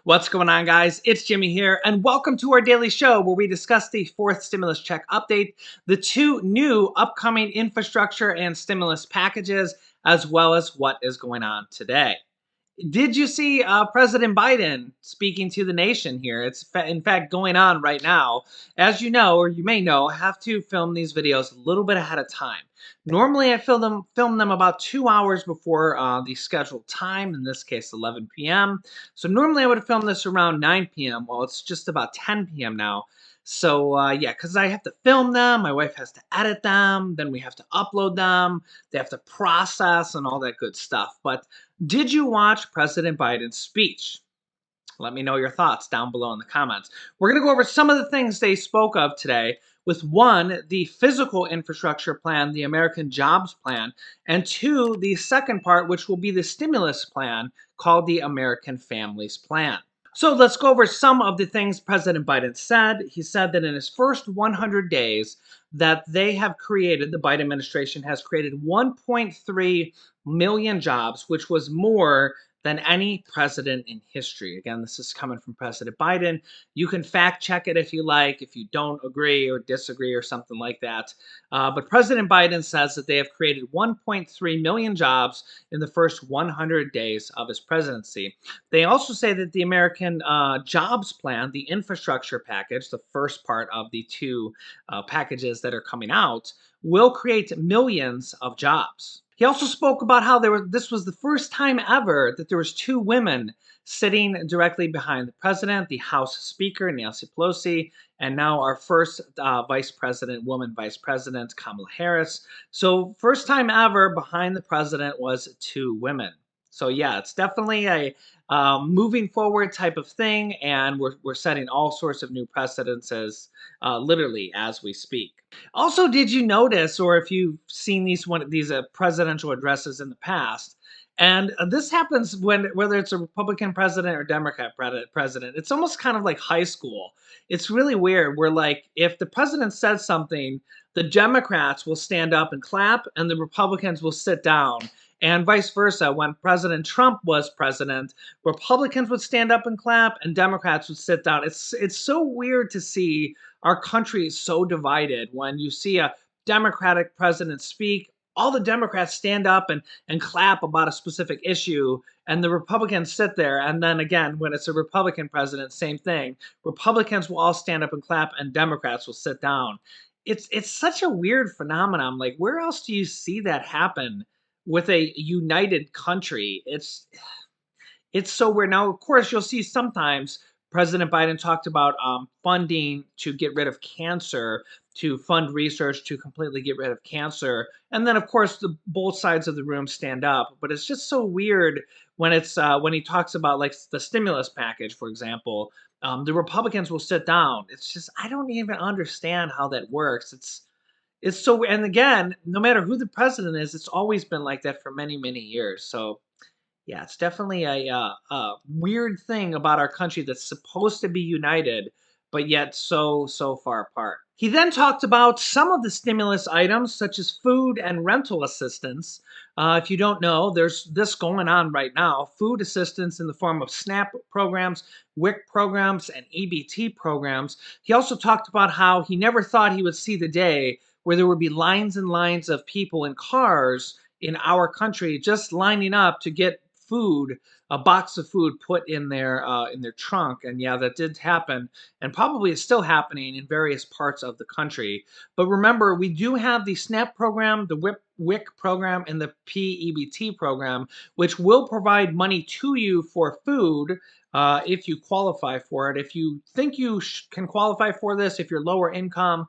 What's going on, guys? It's Jimmy here, and welcome to our daily show where we discuss the fourth stimulus check update, the two new upcoming infrastructure and stimulus packages, as well as what is going on today. Did you see President Biden speaking to the nation here? It's in fact going on right now. As you know, or you may know, I have to film these videos a little bit ahead of time. Normally, I film them about 2 hours before the scheduled time. In this case, 11 p.m. So normally I would have filmed this around 9 p.m. Well, it's just about 10 p.m. now. So yeah, because I have to film them, my wife has to edit them, then we have to upload them, they have to process and all that good stuff. But did you watch President Biden's speech? Let me know your thoughts down below in the comments. We're going to go over some of the things they spoke of today with one, the physical infrastructure plan, the American Jobs Plan, and two, the second part, which will be the stimulus plan called the American Families Plan. So let's go over some of the things President Biden said. He said that in his first 100 days that they have created, the Biden administration has created 1.3 million jobs, which was more than any president in history. Again, this is coming from President Biden. You can fact check it if you like, if you don't agree or disagree or something like that. But President Biden says that they have created 1.3 million jobs in the first 100 days of his presidency. They also say that the American Jobs Plan, the infrastructure package, the first part of the two packages that are coming out, will create millions of jobs. He also spoke about how this was the first time ever that there was two women sitting directly behind the president, the House Speaker, Nancy Pelosi, and now our first woman vice president, Kamala Harris. So first time ever behind the president was two women. So yeah, it's definitely a moving forward type of thing, and we're setting all sorts of new precedences literally as we speak. Also, did you notice, or if you've seen these presidential addresses in the past, and this happens whether it's a Republican president or Democrat president, it's almost kind of like high school. It's really weird. Where like if the president says something, the Democrats will stand up and clap, and the Republicans will sit down. And vice versa. When President Trump was president, Republicans would stand up and clap, and Democrats would sit down. It's so weird to see our country is so divided. When you see a Democratic president speak, all the Democrats stand up and clap about a specific issue, and the Republicans sit there. And then again, when it's a Republican president, same thing. Republicans will all stand up and clap, and Democrats will sit down. It's such a weird phenomenon. Like, where else do you see that happen with a united country? It's so weird. Now, of course, you'll see sometimes President Biden talked about funding to get rid of cancer, to fund research to completely get rid of cancer. And then, of course, both sides of the room stand up. But it's just so weird when he talks about like the stimulus package, for example. The Republicans will sit down. It's just I don't even understand how that works. It's so, and again, no matter who the president is, it's always been like that for many, many years. So yeah, it's definitely a weird thing about our country that's supposed to be united, but yet so far apart. He then talked about some of the stimulus items, such as food and rental assistance. If you don't know, there's this going on right now: food assistance in the form of SNAP programs, WIC programs, and EBT programs. He also talked about how he never thought he would see the day where there would be lines and lines of people in cars in our country just lining up to get food, a box of food put in their trunk. And yeah, that did happen, and probably is still happening in various parts of the country. But remember, we do have the SNAP program, the WIC program, and the PEBT program, which will provide money to you for food if you qualify for it. If you think you can qualify for this, if you're lower income,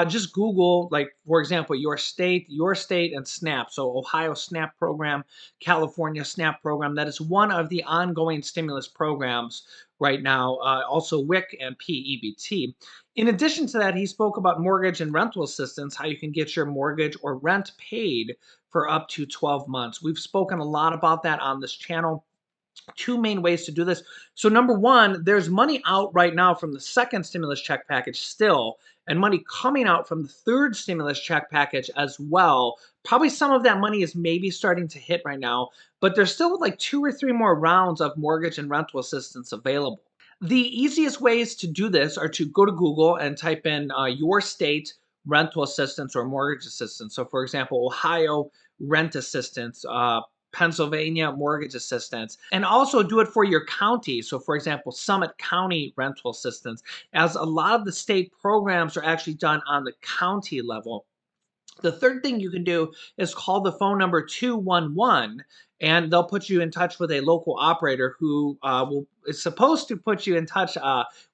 just Google, like, for example, your state, and SNAP. So Ohio SNAP program, California SNAP program. That is one of the ongoing stimulus programs right now. Also WIC and PEBT. In addition to that, he spoke about mortgage and rental assistance, how you can get your mortgage or rent paid for up to 12 months. We've spoken a lot about that on this channel. Two main ways to do this. So number one, there's money out right now from the second stimulus check package still, and money coming out from the third stimulus check package as well. Probably some of that money is maybe starting to hit right now, but there's still like 2 or 3 more rounds of mortgage and rental assistance available. The easiest ways to do this are to go to Google and type in your state rental assistance or mortgage assistance. So, for example, Ohio rent assistance, Pennsylvania mortgage assistance, and also do it for your county. So, for example, Summit County rental assistance, as a lot of the state programs are actually done on the county level. The third thing you can do is call the phone number 211, and they'll put you in touch with a local operator who is supposed to put you in touch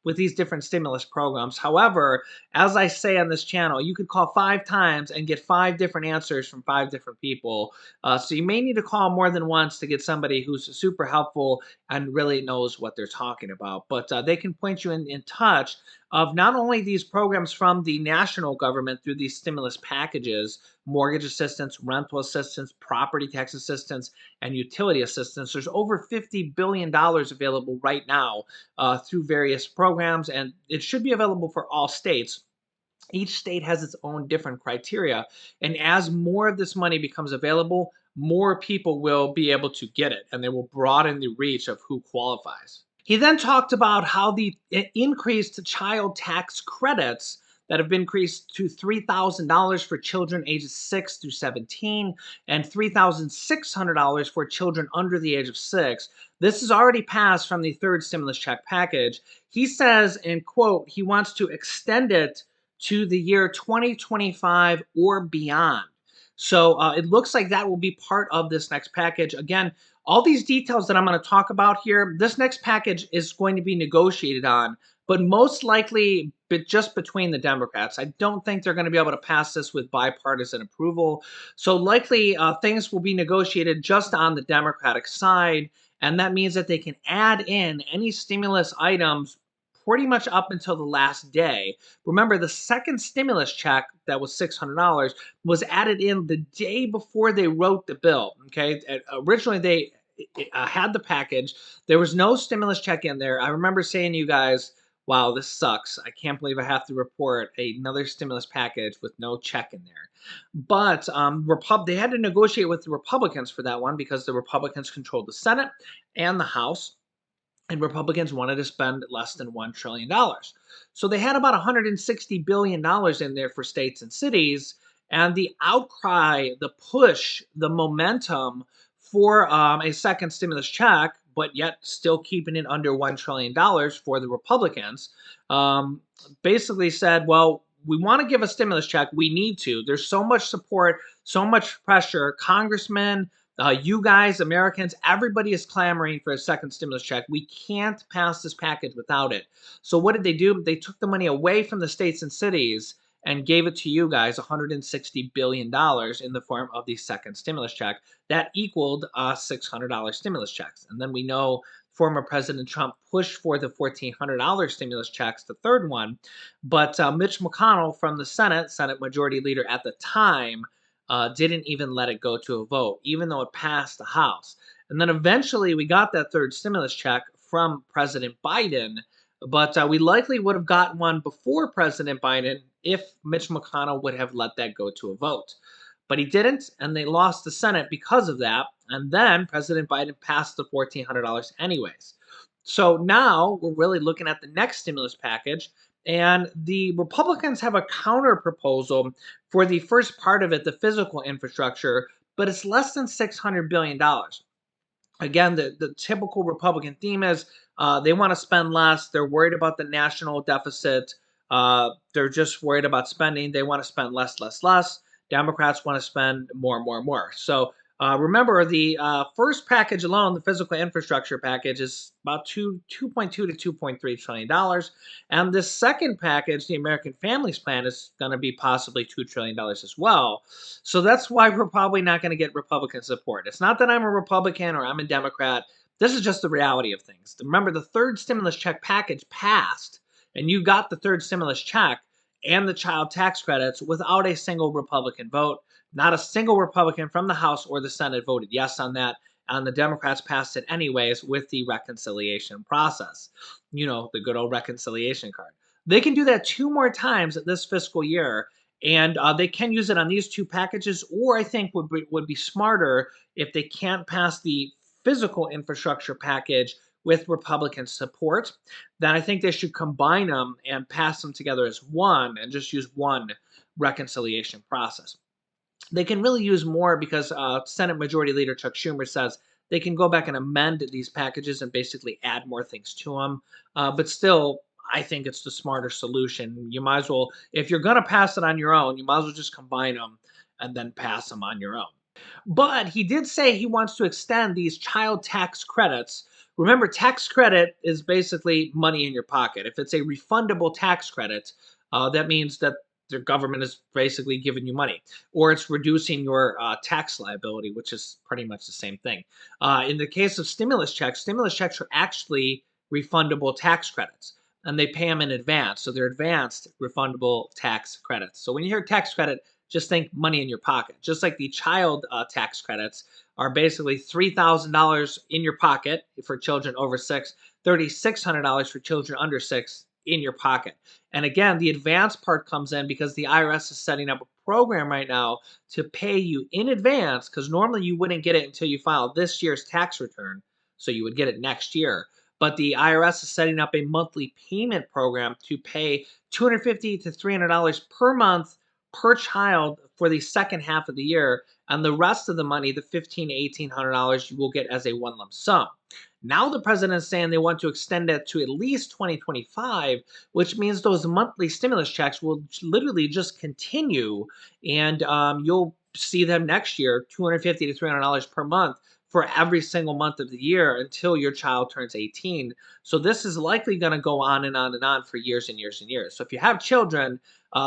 with these different stimulus programs. However, as I say on this channel, you could call 5 times and get 5 different answers from 5 different people. So you may need to call more than once to get somebody who's super helpful and really knows what they're talking about. But they can point you in touch of not only these programs from the national government through these stimulus packages, mortgage assistance, rental assistance, property tax assistance, and utility assistance. There's over $50 billion available right now through various programs, and it should be available for all states. Each state has its own different criteria, and as more of this money becomes available, more people will be able to get it, and they will broaden the reach of who qualifies. He then talked about how the increased child tax credits that have been increased to $3,000 for children ages 6 through 17 and $3,600 for children under the age of 6. This is already passed from the third stimulus check package. He says, in quote, he wants to extend it to the year 2025 or beyond. So it looks like that will be part of this next package. Again, all these details that I'm going to talk about here, this next package is going to be negotiated on, but most likely just between the Democrats. I don't think they're going to be able to pass this with bipartisan approval. So likely things will be negotiated just on the Democratic side, and that means that they can add in any stimulus items pretty much up until the last day. Remember, the second stimulus check that was $600 was added in the day before they wrote the bill. Okay, originally they had the package. There was no stimulus check in there. I remember saying to you guys, wow, this sucks. I can't believe I have to report another stimulus package with no check in there. But they had to negotiate with the Republicans for that one because the Republicans controlled the Senate and the House, and Republicans wanted to spend less than $1 trillion. So they had about $160 billion in there for states and cities. And the outcry, the push, the momentum for a second stimulus check, but yet still keeping it under $1 trillion for the Republicans, basically said, well, we want to give a stimulus check. We need to. There's so much support, so much pressure. Congressmen, you guys, Americans, everybody is clamoring for a second stimulus check. We can't pass this package without it. So what did they do? They took the money away from the states and cities and gave it to you guys, $160 billion in the form of the second stimulus check. That equaled $600 stimulus checks. And then we know former President Trump pushed for the $1,400 stimulus checks, the third one. But Mitch McConnell from the Senate Majority Leader at the time, didn't even let it go to a vote, even though it passed the House. And then eventually we got that third stimulus check from President Biden, but we likely would have gotten one before President Biden if Mitch McConnell would have let that go to a vote. But he didn't, and they lost the Senate because of that. And then President Biden passed the $1,400 anyways. So now we're really looking at the next stimulus package, and the Republicans have a counter proposal for the first part of it, the physical infrastructure, but it's less than $600 billion. Again, the typical Republican theme is they want to spend less. They're worried about the national deficit. They're just worried about spending. They want to spend less, less, less. Democrats want to spend more, more, more. So remember, the first package alone, the physical infrastructure package, is about 2.2 to $2.3 trillion. And the second package, the American Families Plan, is going to be possibly $2 trillion as well. So that's why we're probably not going to get Republican support. It's not that I'm a Republican or I'm a Democrat. This is just the reality of things. Remember, the third stimulus check package passed, and you got the third stimulus check and the child tax credits without a single Republican vote. Not a single Republican from the House or the Senate voted yes on that, and the Democrats passed it anyways with the reconciliation process. You know, the good old reconciliation card. They can do that 2 more times this fiscal year, and they can use it on these two packages. Or I think would be smarter if they can't pass the physical infrastructure package with Republican support. Then I think they should combine them and pass them together as one, and just use one reconciliation process. They can really use more because Senate Majority Leader Chuck Schumer says they can go back and amend these packages and basically add more things to them. But still, I think it's the smarter solution. You might as well, if you're going to pass it on your own, you might as well just combine them and then pass them on your own. But he did say he wants to extend these child tax credits. Remember, tax credit is basically money in your pocket. If it's a refundable tax credit, that means that the government is basically giving you money, or it's reducing your tax liability, which is pretty much the same thing. In the case of stimulus checks are actually refundable tax credits, and they pay them in advance. So they're advanced refundable tax credits. So when you hear tax credit, just think money in your pocket. Just like the child tax credits are basically $3,000 in your pocket for children over six, $3,600 for children under six in your pocket. And again, the advance part comes in because the IRS is setting up a program right now to pay you in advance, because normally you wouldn't get it until you file this year's tax return. So you would get it next year. But the IRS is setting up a monthly payment program to pay $250 to $300 per month per child for the second half of the year, and the rest of the money, the $1,500 to $1,800, you will get as a one lump sum. Now the president is saying they want to extend it to at least 2025, which means those monthly stimulus checks will literally just continue, and you'll see them next year, $250 to $300 per month for every single month of the year until your child turns 18. So this is likely going to go on and on and on for years and years and years. So if you have children,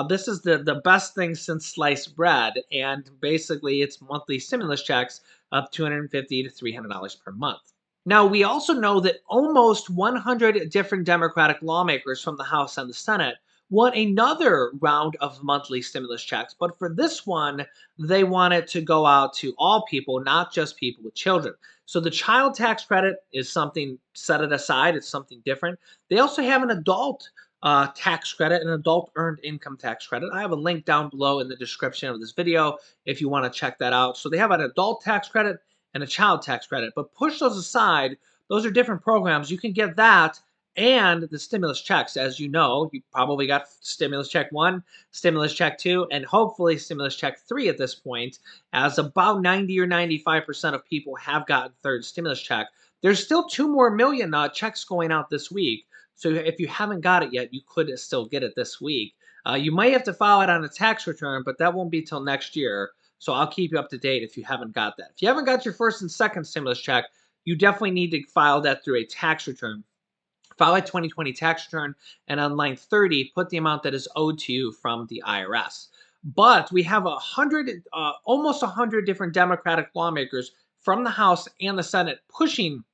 this is the best thing since sliced bread, and basically it's monthly stimulus checks of $250 to $300 per month. Now, we also know that almost 100 different Democratic lawmakers from the House and the Senate want another round of monthly stimulus checks, but for this one, they want it to go out to all people, not just people with children. So the child tax credit is something, set it aside, it's something different. They also have an adult tax credit, an adult earned income tax credit. I have a link down below in the description of this video if you want to check that out. So they have an adult tax credit and a child tax credit, but push those aside. Those are different programs. You can get that and the stimulus checks. As you know, you probably got stimulus check one, stimulus check two, and hopefully stimulus check three at this point, as about 90 or 95% of people have gotten third stimulus check. There's still 2 more million checks going out this week. So if you haven't got it yet, you could still get it this week. You might have to file it on a tax return, but that won't be till next year. So I'll keep you up to date if you haven't got that. If you haven't got your first and second stimulus check, you definitely need to file that through a tax return. File a 2020 tax return, and on line 30, put the amount that is owed to you from the IRS. But we have almost 100 different Democratic lawmakers from the House and the Senate pushing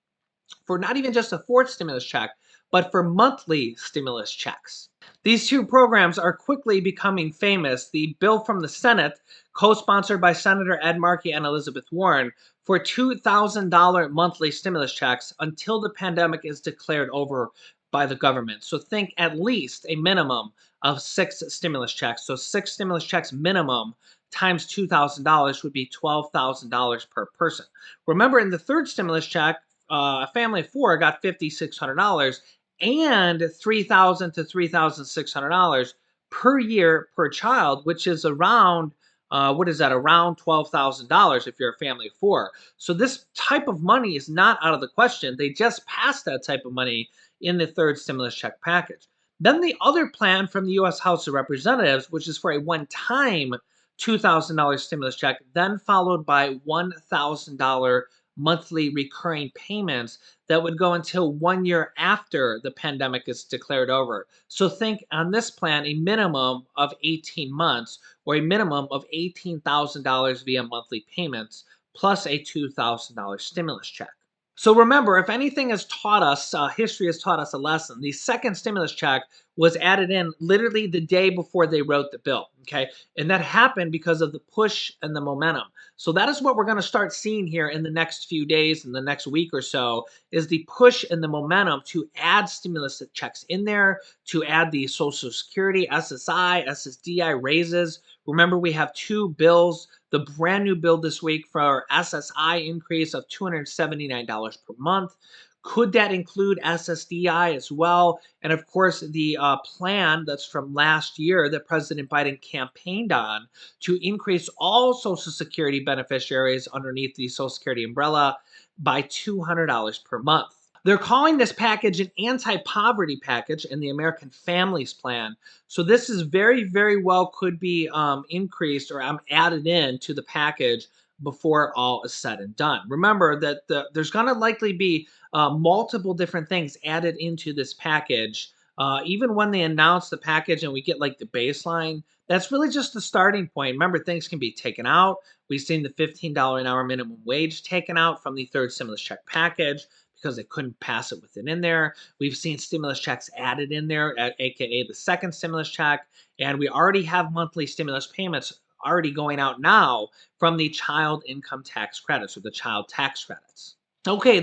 for not even just a fourth stimulus check, but for monthly stimulus checks. These two programs are quickly becoming famous. The bill from the Senate, co-sponsored by Senator Ed Markey and Elizabeth Warren, for $2,000 monthly stimulus checks until the pandemic is declared over by the government. So think at least a minimum of 6 stimulus checks. So 6 stimulus checks minimum times $2,000 would be $12,000 per person. Remember, in the third stimulus check, a family of 4 got $5,600 and $3,000 to $3,600 per year per child, which is around what is that? Around $12,000 if you're a family of 4. So this type of money is not out of the question. They just passed that type of money in the third stimulus check package. Then the other plan from the U.S. House of Representatives, which is for a one-time $2,000 stimulus check, then followed by $1,000 monthly recurring payments that would go until 1 year after the pandemic is declared over. So think on this plan, a minimum of 18 months or a minimum of $18,000 via monthly payments plus a $2,000 stimulus check. So remember, if anything has taught us, history has taught us a lesson. The second stimulus check was added in literally the day before they wrote the bill. Okay. And that happened because of the push and the momentum. So that is what we're going to start seeing here in the next few days, in the next week or so, is the push and the momentum to add stimulus checks in there, to add the Social Security, SSI, SSDI raises. Remember, we have two bills, the brand new bill this week for SSI increase of $279 per month. Could that include SSDI as well? And of course, the plan that's from last year that President Biden campaigned on to increase all Social Security beneficiaries underneath the Social Security umbrella by $200 per month. They're calling this package an anti-poverty package in the American Families Plan. So this is very, very well could be increased or added in to the package before all is said and done. Remember that there's going to likely be multiple different things added into this package. Even when they announce the package and we get like the baseline, that's really just the starting point. Remember, things can be taken out. We've seen the $15 an hour minimum wage taken out from the third stimulus check package because they couldn't pass it with it in there. We've seen stimulus checks added in there, aka the second stimulus check, and we already have monthly stimulus payments already going out now from the child income tax credits or the child tax credits. Okay,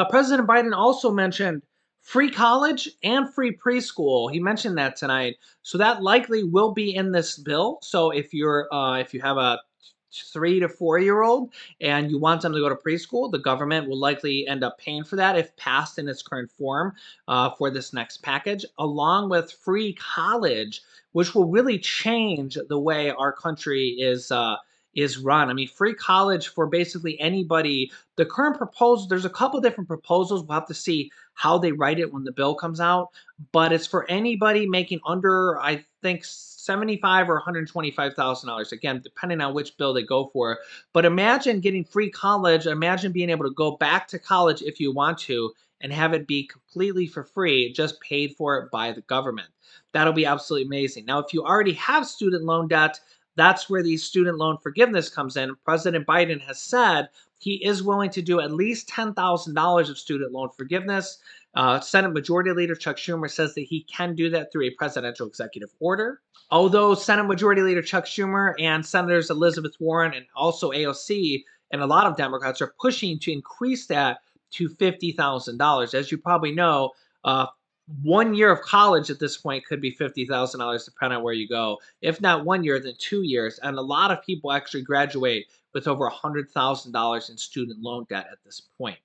President Biden also mentioned free college and free preschool. He mentioned that tonight, so that likely will be in this bill. So if you have a 3 to 4 year old and you want them to go to preschool, the government will likely end up paying for that if passed in its current form for this next package, along with free college, which will really change the way our country is run. I mean, free college for basically anybody. The current proposal, there's a couple different proposals. We'll have to see how they write it when the bill comes out, but it's for anybody making under, I think, 75 or $125,000 again, depending on which bill they go for. But imagine getting free college. Imagine being able to go back to college if you want to and have it be completely for free, just paid for it by the government. That'll be absolutely amazing. Now, if you already have student loan debt, that's where the student loan forgiveness comes in. President Biden has said he is willing to do at least $10,000 of student loan forgiveness. Senate Majority Leader Chuck Schumer says that he can do that through a presidential executive order. Although Senate Majority Leader Chuck Schumer and Senators Elizabeth Warren and also AOC and a lot of Democrats are pushing to increase that to $50,000. As you probably know, 1 year of college at this point could be $50,000 depending on where you go. If not 1 year, then 2 years. And a lot of people actually graduate with over $100,000 in student loan debt at this point.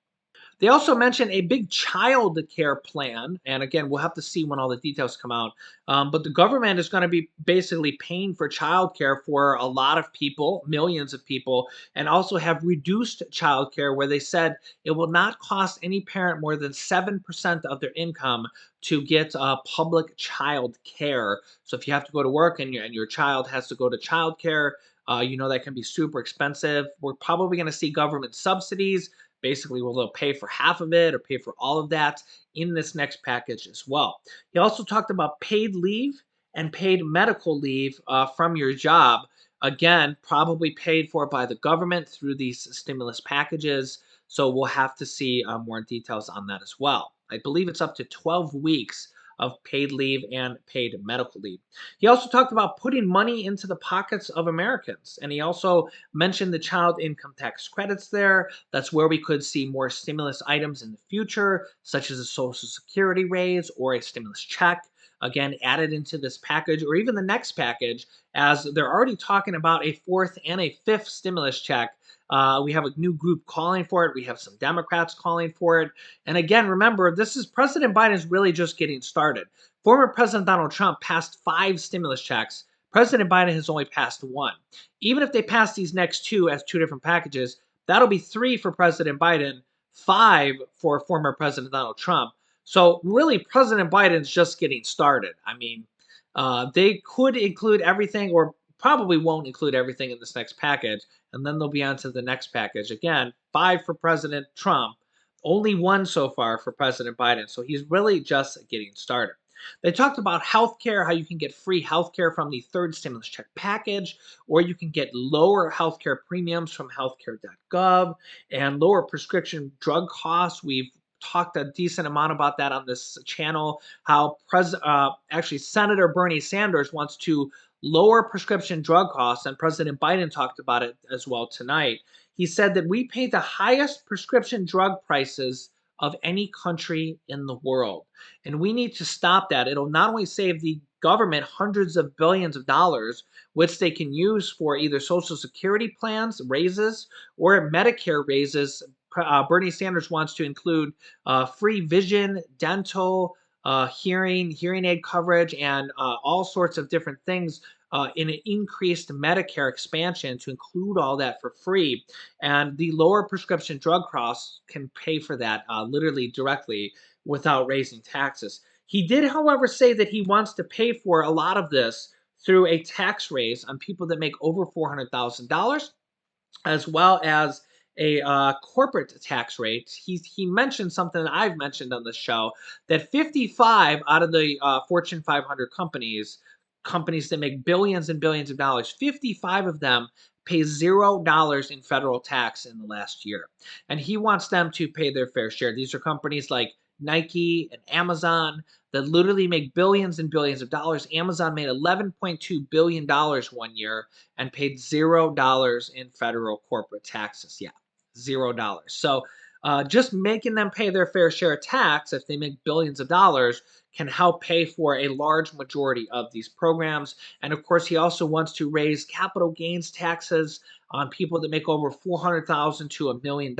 They also mentioned a big child care plan. And again, we'll have to see when all the details come out. But the government is going to be basically paying for child care for a lot of people, millions of people, and also have reduced child care where they said it will not cost any parent more than 7% of their income to get public child care. So if you have to go to work and your child has to go to child care, that can be super expensive. We're probably going to see government subsidies basically will they'll pay for half of it or pay for all of that in this next package as well. He also talked about paid leave and paid medical leave from your job. Again, probably paid for by the government through these stimulus packages. So we'll have to see more details on that as well. I believe it's up to 12 weeks of paid leave and paid medical leave. He also talked about putting money into the pockets of Americans. And he also mentioned the child income tax credits there. That's where we could see more stimulus items in the future, such as a Social Security raise or a stimulus check. Again, added into this package or even the next package, as they're already talking about a fourth and a fifth stimulus check. We have a new group calling for it. We have some Democrats calling for it. And again, remember, this is President Biden is really just getting started. Former President Donald Trump passed 5 stimulus checks. President Biden has only passed 1. Even if they pass these next 2 as 2 different packages, that'll be 3 for President Biden, 5 for former President Donald Trump. So really, President Biden's just getting started. I mean, they could include everything or probably won't include everything in this next package. And then they'll be on to the next package. Again, 5 for President Trump, only 1 so far for President Biden. So he's really just getting started. They talked about healthcare, how you can get free healthcare from the third stimulus check package, or you can get lower healthcare premiums from healthcare.gov and lower prescription drug costs. We've talked a decent amount about that on this channel. How actually Senator Bernie Sanders wants to lower prescription drug costs, and President Biden talked about it as well tonight. He said that we pay the highest prescription drug prices of any country in the world. And we need to stop that. It'll not only save the government hundreds of billions of dollars, which they can use for either Social Security plans, raises, or Medicare raises. Bernie Sanders wants to include free vision, dental, hearing aid coverage, and all sorts of different things in an increased Medicare expansion to include all that for free. And the lower prescription drug costs can pay for that literally directly without raising taxes. He did, however, say that he wants to pay for a lot of this through a tax raise on people that make over $400,000, as well as a corporate tax rate. He mentioned something that I've mentioned on the show, that 55 out of the Fortune 500 companies that make billions and billions of dollars, 55 of them pay $0 in federal tax in the last year. And he wants them to pay their fair share. These are companies like Nike and Amazon that literally make billions and billions of dollars. Amazon made $11.2 billion 1 year and paid $0 in federal corporate taxes. Yeah, $0. So just making them pay their fair share of tax, if they make billions of dollars, can help pay for a large majority of these programs. And of course, he also wants to raise capital gains taxes on people that make over $400,000 to $1 million,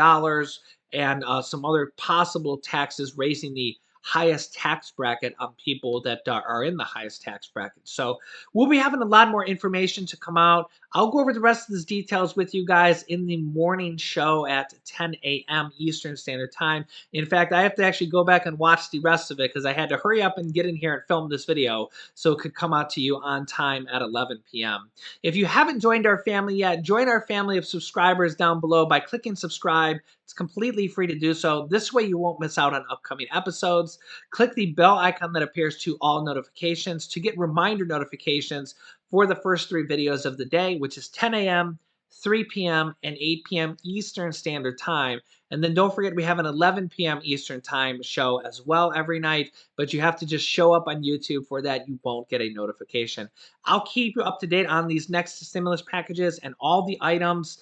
and some other possible taxes, raising the highest tax bracket on people that are in the highest tax bracket. So we'll be having a lot more information to come out. I'll go over the rest of these details with you guys in the morning show at 10 a.m. Eastern Standard Time. In fact, I have to actually go back and watch the rest of it because I had to hurry up and get in here and film this video so it could come out to you on time at 11 p.m. If you haven't joined our family yet, join our family of subscribers down below by clicking subscribe. It's completely free to do so. This way you won't miss out on upcoming episodes. Click the bell icon that appears to all notifications to get reminder notifications for the first 3 videos of the day, which is 10 a.m., 3 p.m., and 8 p.m. Eastern Standard Time. And then don't forget, we have an 11 p.m. Eastern Time show as well every night, but you have to just show up on YouTube for that. You won't get a notification. I'll keep you up to date on these next stimulus packages and all the items.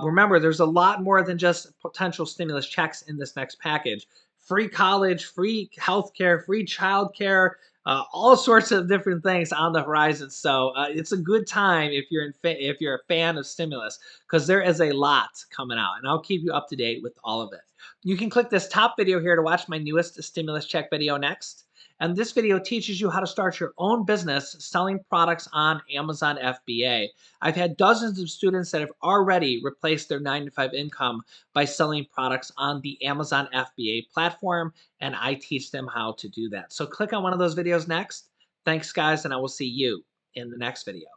Remember, there's a lot more than just potential stimulus checks in this next package. Free college, free healthcare, free childcare, all sorts of different things on the horizon. So it's a good time if you're a fan of stimulus, because there is a lot coming out, and I'll keep you up to date with all of it. You can click this top video here to watch my newest stimulus check video next. And this video teaches you how to start your own business selling products on Amazon FBA. I've had dozens of students that have already replaced their 9-to-5 income by selling products on the Amazon FBA platform, and I teach them how to do that. So click on one of those videos next. Thanks, guys, and I will see you in the next video.